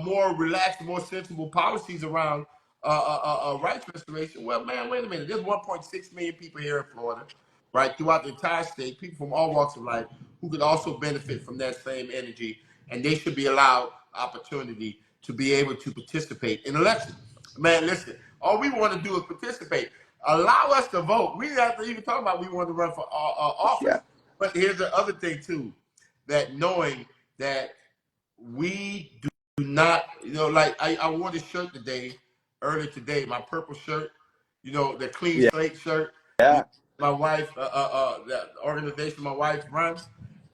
more relaxed, more sensible policies around rights restoration. Well, man, wait a minute. There's 1.6 million people here in Florida, right, throughout the entire state, people from all walks of life who could also benefit from that same energy, and they should be allowed opportunity to be able to participate in elections. Man, listen, all we want to do is participate. Allow us to vote. We have to even talk about we want to run for office. Yeah. But here's the other thing too, that knowing that we do not, like I wore this shirt earlier today, my purple shirt, the clean Yeah. slate shirt. Yeah. My wife, the organization my wife runs.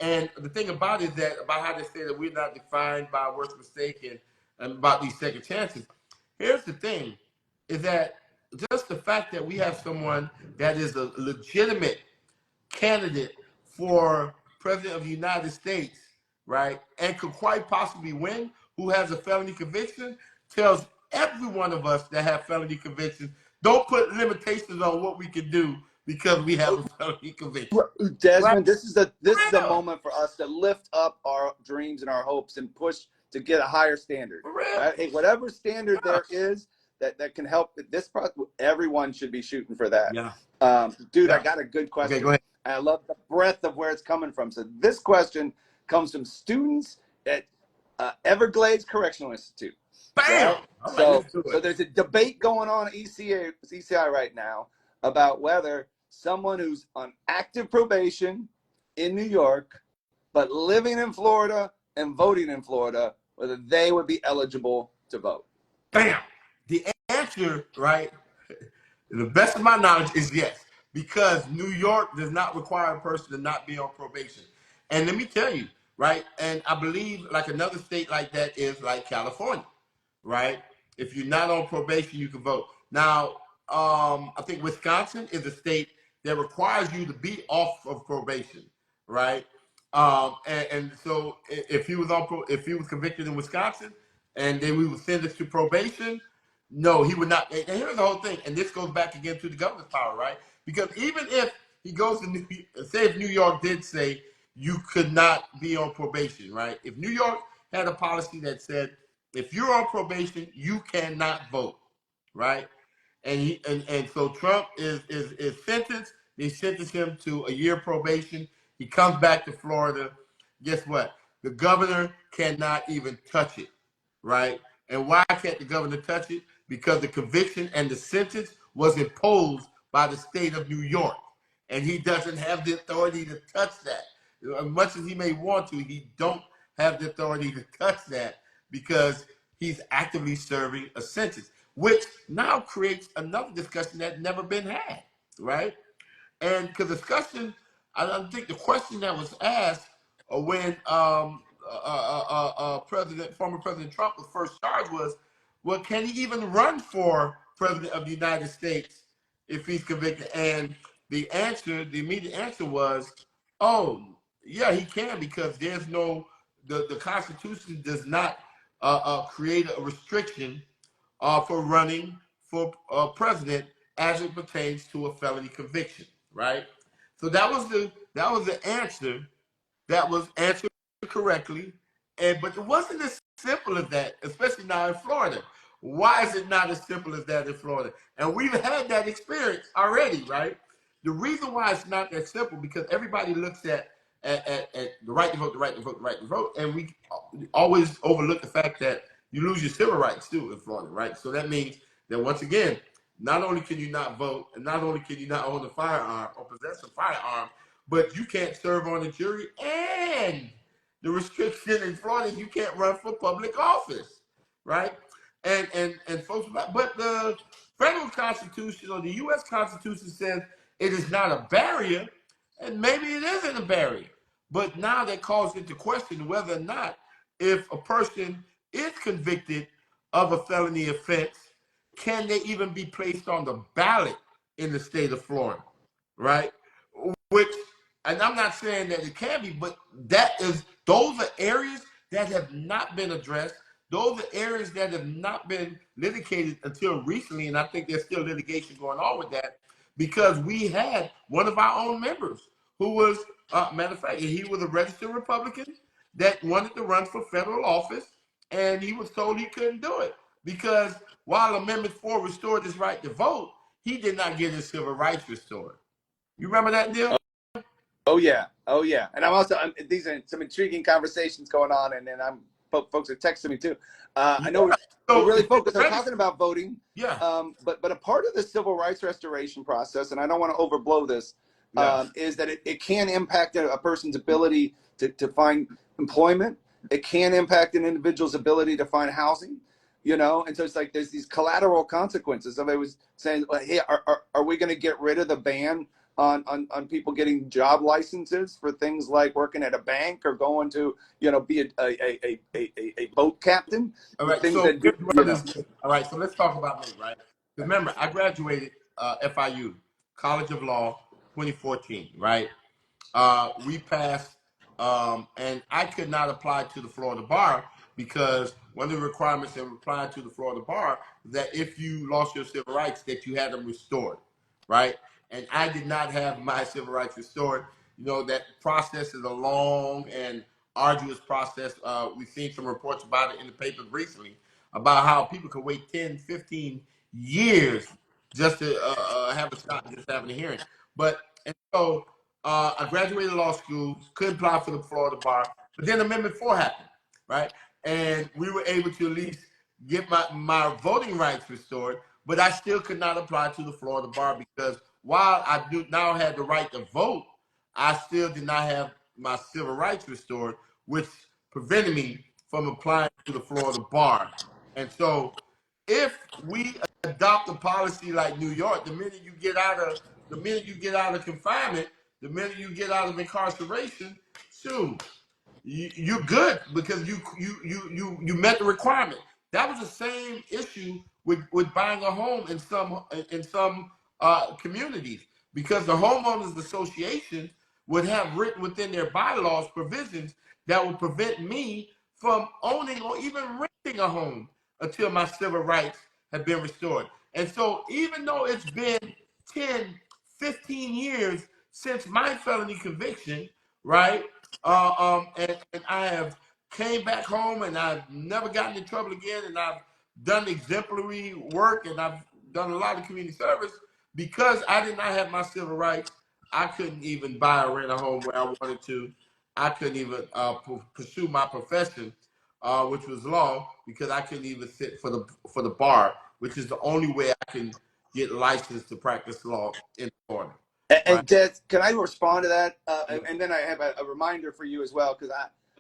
And the thing about it is that about how they say that we're not defined by our worst mistake and about these second chances. Here's the thing, is that just the fact that we have someone that is a legitimate candidate for president of the United States, right, and could quite possibly win, who has a felony conviction, tells every one of us that have felony convictions, don't put limitations on what we can do because we have a felony conviction. Right? Desmond, this is a For real. moment for us to lift up our dreams and our hopes and push to get a higher standard. For real. Right? Hey, whatever standard there is that can help this, everyone should be shooting for that. Yeah. Dude, Yeah. I got a good question. Okay, go ahead. I love the breadth of where it's coming from. So this question comes from students at Everglades Correctional Institute. Bam! Right? All right, So let's do it. there's a debate going on at ECI right now about whether someone who's on active probation in New York, but living in Florida and voting in Florida, whether they would be eligible to vote. Bam! The answer, right, to the best of my knowledge, is yes, because New York does not require a person to not be on probation. And let me tell you, right, and I believe like another state like that is like California, right? If you're not on probation, you can vote. Now, I think Wisconsin is a state that requires you to be off of probation, right? And so if he was if he was convicted in Wisconsin, and then we would send us to probation, no, he would not. And here's the whole thing, and this goes back again to the governor's power, right? Because even if he goes to say if New York did say you could not be on probation, right? If New York had a policy that said if you're on probation, you cannot vote, right? And so Trump is sentenced. They sentence him to a year probation. He comes back to Florida. Guess what? The governor cannot even touch it, right? And why can't the governor touch it? Because the conviction and the sentence was imposed by the state of New York. And he doesn't have the authority to touch that. As much as he may want to, he don't have the authority to touch that because he's actively serving a sentence, which now creates another discussion that's never been had, right? And because discussion, I think the question that was asked when former President Trump was first charged was, well, can he even run for president of the United States if he's convicted? And the immediate answer was, oh, yeah, he can, because there's no, the Constitution does not create a restriction for running for president as it pertains to a felony conviction, right? So that was the answer that was answered correctly, but it wasn't as simple as that, especially now in Florida. Why is it not as simple as that in Florida? And we've had that experience already, right? The reason why it's not that simple because everybody looks at the right to vote, the right to vote, the right to vote, and we always overlook the fact that you lose your civil rights too in Florida, right? So that means that once again, not only can you not vote, and not only can you not own a firearm or possess a firearm, but you can't serve on a jury, and the restriction in Florida is you can't run for public office, right? And folks, but the federal Constitution or the U.S. Constitution says it is not a barrier, and maybe it isn't a barrier. But now that calls into question whether or not if a person is convicted of a felony offense, can they even be placed on the ballot in the state of Florida, right? Which, and I'm not saying that it can be, but those are areas that have not been addressed. Those are areas that have not been litigated until recently, and I think there's still litigation going on with that because we had one of our own members who was, matter of fact, he was a registered Republican that wanted to run for federal office, and he was told he couldn't do it because while Amendment 4 restored his right to vote, he did not get his civil rights restored. You remember that deal? Oh yeah, and these are some intriguing conversations going on, and then folks are texting me too. I know we're really focused on talking about voting. Yeah. But a part of the civil rights restoration process, and I don't want to overblow this, is that it can impact a person's ability to find employment. It can impact an individual's ability to find housing. And so it's like there's these collateral consequences. Somebody was saying, hey, are we going to get rid of the ban on people getting job licenses for things like working at a bank or going to be a boat captain? All right, all right, so let's talk about me, right? Remember, I graduated FIU, College of Law, 2014, right? We passed, and I could not apply to the Florida bar because one of the requirements in applying to the Florida bar is that if you lost your civil rights, that you had them restored, right? And I did not have my civil rights restored. That process is a long and arduous process. We've seen some reports about it in the papers recently about how people could wait 10, 15 years just to have a shot at just having a hearing. And so I graduated law school, couldn't apply for the Florida bar, but then Amendment 4 happened, right? And we were able to at least get my voting rights restored, but I still could not apply to the Florida bar because while I do now have the right to vote, I still did not have my civil rights restored, which prevented me from applying to the Florida bar. And so if we adopt a policy like New York, the minute you get out of confinement, the minute you get out of incarceration, soon you're good because you met the requirement. That was the same issue with buying a home in some communities because the homeowners association would have written within their bylaws provisions that would prevent me from owning or even renting a home until my civil rights have been restored. And so even though it's been 10, 15 years since my felony conviction, right? And I have came back home and I've never gotten in trouble again, and I've done exemplary work and I've done a lot of community service. Because I did not have my civil rights, I couldn't even buy or rent a home where I wanted to. I couldn't even pursue my profession which was law, because I couldn't even sit for the bar, which is the only way I can get licensed to practice law in Florida. And Des, can I respond to that? And then I have a reminder for you as well, because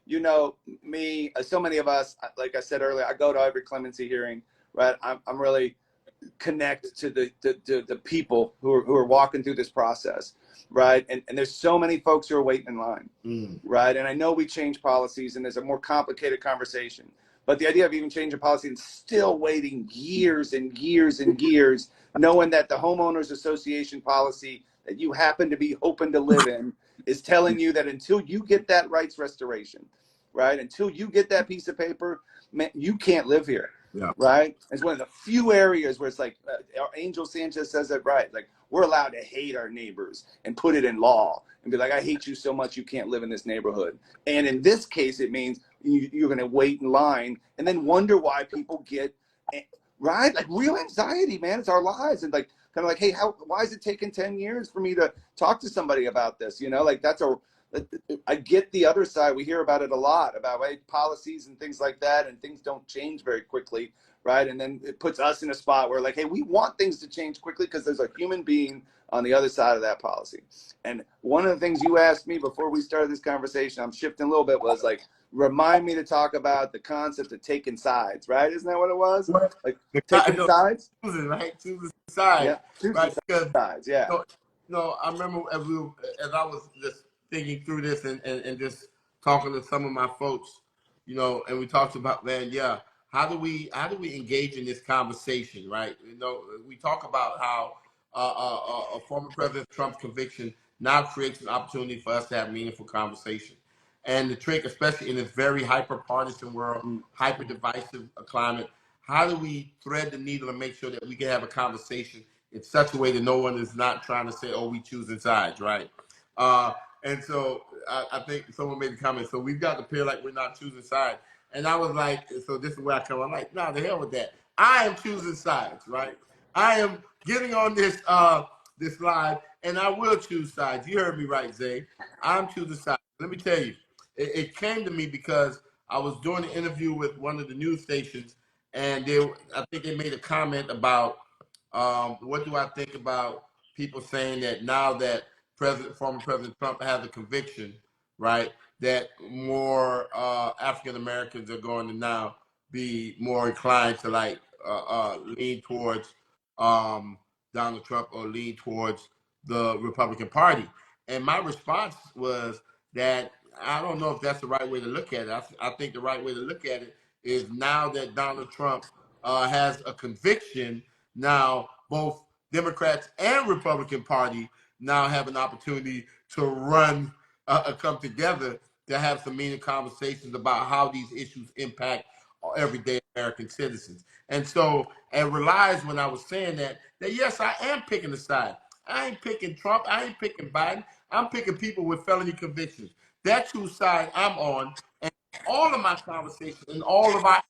you know, me, so many of us, like I said earlier, I go to every clemency hearing, right? I'm really connect to the people who are walking through this process, right? And there's so many folks who are waiting in line, right? And I know we change policies, and there's a more complicated conversation. But the idea of even changing policy and still waiting years and years and years, knowing that the homeowners association policy that you happen to be hoping to live in is telling you that until you get that rights restoration, right? Until you get that piece of paper, man, you can't live here. Yeah. Right? It's one of the few areas where it's like Angel Sanchez says it right. Like, we're allowed to hate our neighbors and put it in law and be like, I hate you so much you can't live in this neighborhood. And in this case, it means you're going to wait in line and then wonder why people get, right? Like, real anxiety, man. It's our lives. And like, kind of like, hey, why is it taking 10 years for me to talk to somebody about this? You know, like, I get the other side. We hear about it a lot, about policies and things like that, and things don't change very quickly, right? And then it puts us in a spot where, like, hey, we want things to change quickly because there's a human being on the other side of that policy. And one of the things you asked me before we started this conversation, I'm shifting a little bit, was like, remind me to talk about the concept of taking sides, right? Isn't that what it was? Like, taking sides? Right? Choosing sides. Yeah, choosing sides, yeah. No, I remember as I was just thinking through this and just talking to some of my folks, you know, and we talked about, man, how do we engage in this conversation, right? You know, we talk about how former President Trump's conviction now creates an opportunity for us to have meaningful conversation. And the trick, especially in this very hyper-partisan world, hyper-divisive climate, how do we thread the needle and make sure that we can have a conversation in such a way that no one is not trying to say, oh, we choosing sides, right? And so I think someone made a comment, so we've got to appear like we're not choosing sides. And I was like, so this is where I come. I'm like, nah, the hell with that. I am choosing sides, right? I am getting on this this live, and I will choose sides. You heard me right, Zay. I'm choosing sides. Let me tell you, it came to me because I was doing an interview with one of the news stations, and I think they made a comment about what do I think about people saying that now that former President Trump has a conviction, right, that more African Americans are going to now be more inclined to lean towards Donald Trump or lean towards the Republican Party. And my response was that I don't know if that's the right way to look at it. I think the right way to look at it is now that Donald Trump has a conviction, now both Democrats and Republican Party now have an opportunity to come together to have some meaningful conversations about how these issues impact everyday American citizens. And so I realized when I was saying that yes, I am picking a side. I ain't picking Trump. I ain't picking Biden. I'm picking people with felony convictions. That's whose side I'm on. And all of my conversations and all of our,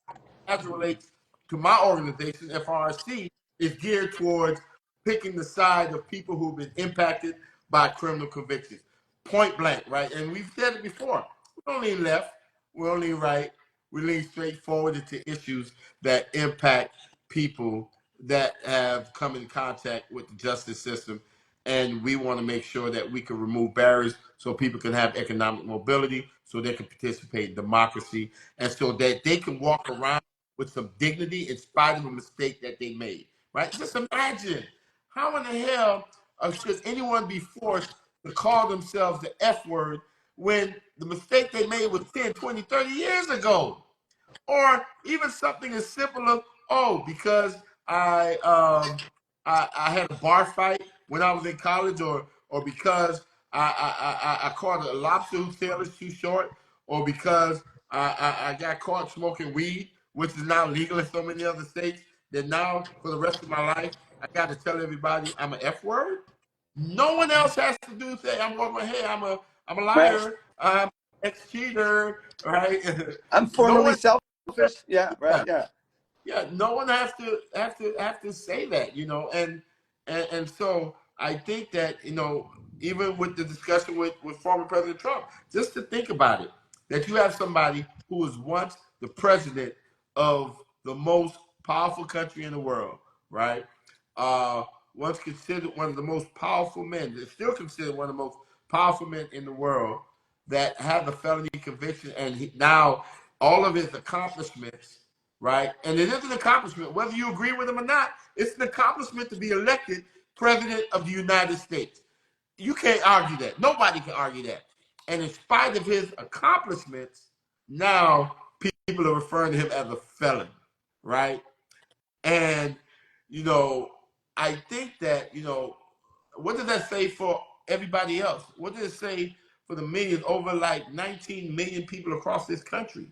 as it relates to my organization, FRC, is geared towards picking the side of people who've been impacted by criminal convictions. Point blank, right? And we've said it before. We don't lean left. We don't lean right. We lean straight forward into issues that impact people that have come in contact with the justice system. And we want to make sure that we can remove barriers so people can have economic mobility, so they can participate in democracy, and so that they can walk around with some dignity in spite of the mistake that they made, right? Just imagine, how in the hell should anyone be forced to call themselves the F word when the mistake they made was 10, 20, 30 years ago? Or even something as simple as, because I had a bar fight when I was in college, or because I caught a lobster whose tail is too short, or because I got caught smoking weed, which is now legal in so many other states, that now for the rest of my life I got to tell everybody I'm an F word. No one else has to do say I'm going, hey, I'm a liar, I'm an ex-cheater, right? I'm formerly selfish. Yeah, right. Yeah. Yeah, no one has to say that, you know, and so I think that, you know, even with the discussion with former President Trump, just to think about it, that you have somebody who was once the president of the most powerful country in the world, right? Once considered one of the most powerful men, is still considered one of the most powerful men in the world that have a felony conviction, and now all of his accomplishments, right? And it is an accomplishment, whether you agree with him or not. It's an accomplishment to be elected president of the United States. You can't argue that. Nobody can argue that. And in spite of his accomplishments, now people are referring to him as a felon, right? And, you know, I think that, you know, what does that say for everybody else? What does it say for the millions, over like 19 million people across this country,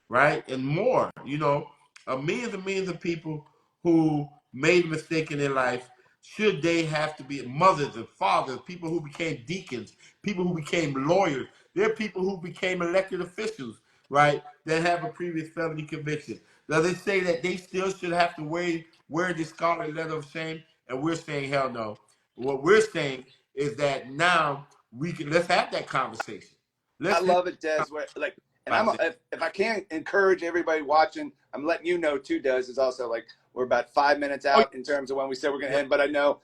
right? And more, you know, millions and millions of people who made a mistake in their life. Should they have to be mothers and fathers, people who became deacons, people who became lawyers? There are people who became elected officials, right, that have a previous felony conviction. Now they say that they still should have to wear the scarlet letter of shame, and we're saying hell no. What we're saying is that now let's have that conversation. I Let's have love it, Des. Like, and if I can't encourage everybody watching, I'm letting you know too, Des, is also like we're about 5 minutes out in terms of when we said we're going to end, but I know,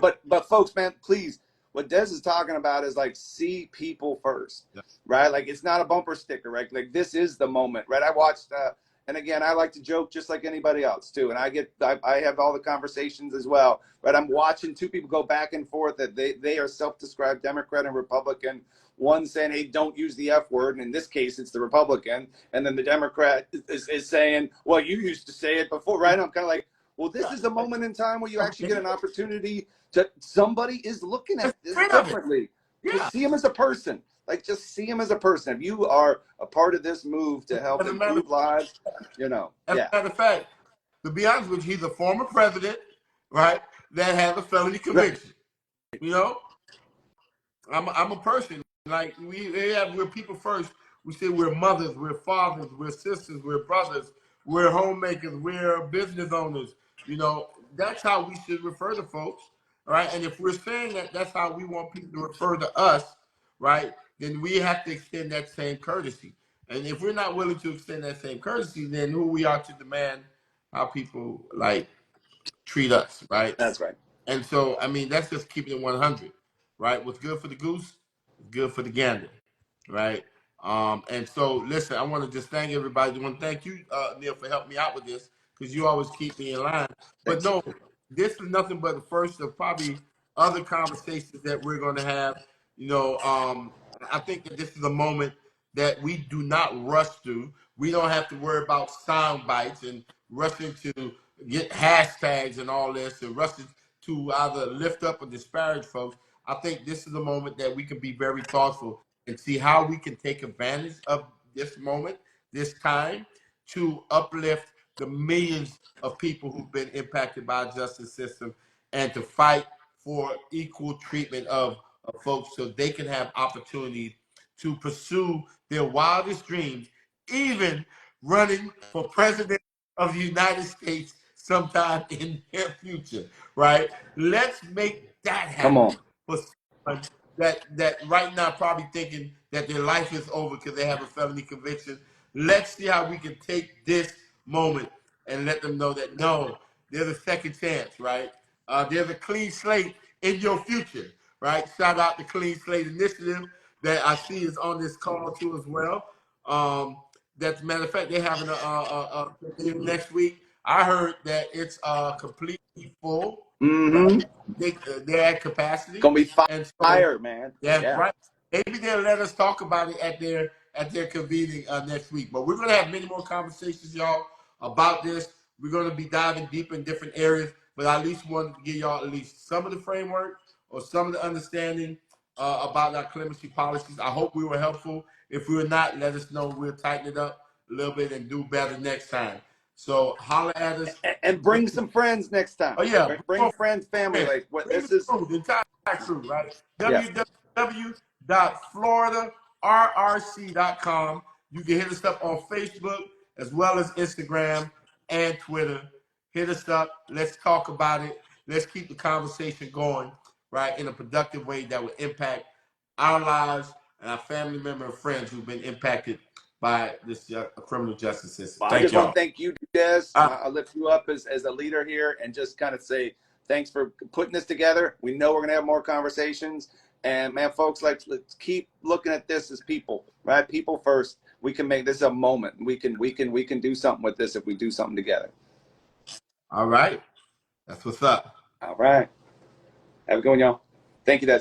but folks, man, please, what Des is talking about is like, see people first, right? Like, it's not a bumper sticker, right? Like, this is the moment, right? I watched, and again, I like to joke just like anybody else too. And I have all the conversations as well, right? I'm watching two people go back and forth that they are self-described Democrat and Republican. One saying, hey, don't use the F word. And in this case, it's the Republican. And then the Democrat is saying, well, you used to say it before, right? I'm kind of like, well, this is the moment in time where you actually get an opportunity to, somebody is looking at this differently. Just see him as a person. Like, just see him as a person. If you are a part of this move to help improve lives, you know. As a matter of fact, to be honest with you, he's a former president, right, that has a felony conviction. You know, I'm a person. Like, we're people first. We say we're mothers, we're fathers, we're sisters, we're brothers, we're homemakers, we're business owners. You know, that's how we should refer to folks, right? And if we're saying that that's how we want people to refer to us, right, then we have to extend that same courtesy. And if we're not willing to extend that same courtesy, then who we are to demand how people like treat us, right? That's right. And so, I mean, that's just keeping it 100, right? What's good for the goose is good for the gander, right? And so, listen, I want to just thank everybody. I want to thank you, Neil, for helping me out with this, because you always keep me in line. But no, this is nothing but the first of probably other conversations that we're going to have. You know, I think that this is a moment that we do not rush through. We don't have to worry about sound bites and rushing to get hashtags and all this and rushing to either lift up or disparage folks. I think this is a moment that we can be very thoughtful and see how we can take advantage of this moment, this time, to uplift the millions of people who've been impacted by the justice system, and to fight for equal treatment of folks so they can have opportunities to pursue their wildest dreams, even running for president of the United States sometime in their future, right? Let's make that happen. Come on. For someone that right now probably thinking that their life is over because they have a felony conviction. Let's see how we can take this moment and let them know that no, there's a second chance, right? There's a clean slate in your future, right? Shout out to Clean Slate Initiative that I see is on this call too as well. That's matter of fact, they're having a next week. I heard that it's completely full. Mm-hmm. They're at capacity. Gonna be fire, so, man. That's right. Maybe they'll let us talk about it at their convening next week. But we're gonna have many more conversations, y'all, about this. We're gonna be diving deep in different areas, but I at least wanted to give y'all at least some of the framework or some of the understanding about our clemency policies. I hope we were helpful. If we were not, let us know. We'll tighten it up a little bit and do better next time. So holler at us and bring some friends next time. Oh yeah, bring friends, family. Like what bring this is. The entire crew, right? www.floridarrc.com. You can hit us up on Facebook as well as Instagram and Twitter. Hit us up. Let's talk about it. Let's keep the conversation going, right, in a productive way that will impact our lives and our family members and friends who've been impacted by this criminal justice system. Well, I Thank just want to y'all. thank you, Des. I lift you up as a leader here and just kind of say thanks for putting this together. We know we're going to have more conversations. And man, folks, let's keep looking at this as people, right? People first. We can make this a moment. We can do something with this if we do something together. All right. That's what's up. All right. Have a good one, y'all. Thank you, Des.